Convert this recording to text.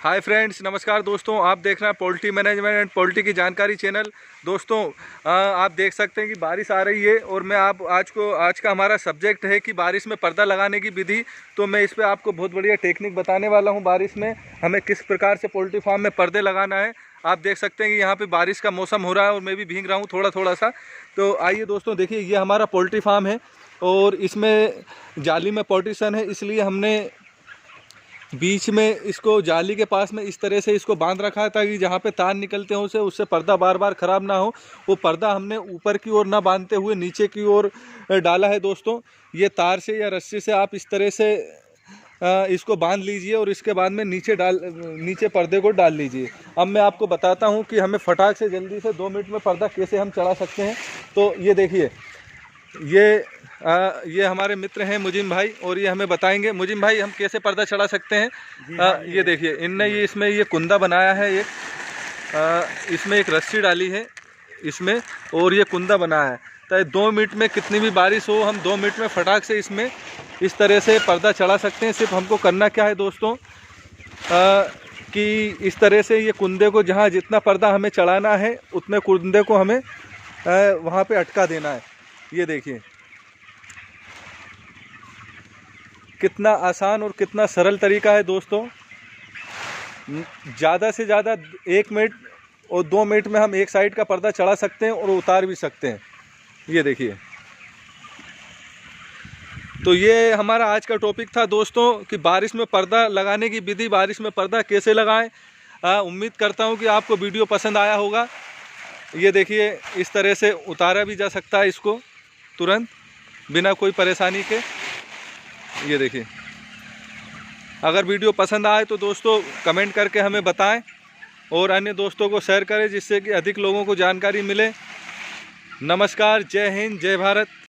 Hi friends, नमस्कार दोस्तों। आप देख रहे हैं पोल्ट्री मैनेजमेंट एंड पोल्ट्री की जानकारी चैनल। दोस्तों आप देख सकते हैं कि बारिश आ रही है और मैं आज का हमारा सब्जेक्ट है कि बारिश में पर्दा लगाने की विधि। तो मैं इस पे आपको बहुत बढ़िया टेक्निक बताने वाला हूं। बारिश में हमें किस प्रकार से पोल्ट्री फार्म में पर्दे लगाना है। आप देख सकते हैं कि यहाँ पर बारिश का मौसम हो रहा है और मैं भी भीग रहा हूँ थोड़ा थोड़ा सा। तो आइए दोस्तों, देखिए ये हमारा पोल्ट्री फार्म है और इसमें जाली में पार्टीशन है, इसलिए हमने बीच में इसको जाली के पास में इस तरह से इसको बांध रखा है ताकि जहाँ पे तार निकलते हैं उससे पर्दा बार बार ख़राब ना हो। वो पर्दा हमने ऊपर की ओर ना बांधते हुए नीचे की ओर डाला है। दोस्तों ये तार से या रस्सी से आप इस तरह से इसको बांध लीजिए और इसके बाद में नीचे पर्दे को डाल लीजिए। अब मैं आपको बताता हूँ कि हमें फटाक से जल्दी से 2 मिनट में पर्दा कैसे हम चढ़ा सकते हैं। तो ये देखिए, ये हमारे मित्र हैं मुजिम भाई और ये हमें बताएंगे। मुजिम भाई, हम कैसे पर्दा चढ़ा सकते हैं? ये देखिए, इनने इसमें ये कुंदा बनाया है, इसमें एक रस्सी डाली है इसमें और ये कुंदा बनाया है ताकि 2 मिनट में कितनी भी बारिश हो हम 2 मिनट में फटाक से इसमें इस तरह से पर्दा चढ़ा सकते हैं। सिर्फ हमको करना क्या है दोस्तों, कि इस तरह से ये कुंदे को जहाँ जितना पर्दा हमें चढ़ाना है उतने कुंदे को हमें वहाँ पे अटका देना है। ये देखिए कितना आसान और कितना सरल तरीका है दोस्तों। ज़्यादा से ज़्यादा 1 मिनट और 2 मिनट में हम एक साइड का पर्दा चढ़ा सकते हैं और उतार भी सकते हैं। ये देखिए, तो ये हमारा आज का टॉपिक था दोस्तों कि बारिश में पर्दा लगाने की विधि, बारिश में पर्दा कैसे लगाएं। उम्मीद करता हूं कि आपको वीडियो पसंद आया होगा। ये देखिए, इस तरह से उतारा भी जा सकता है इसको तुरंत बिना कोई परेशानी के। ये देखिए, अगर वीडियो पसंद आए तो दोस्तों कमेंट करके हमें बताएं और अन्य दोस्तों को शेयर करें जिससे कि अधिक लोगों को जानकारी मिले। नमस्कार, जय हिंद, जय भारत।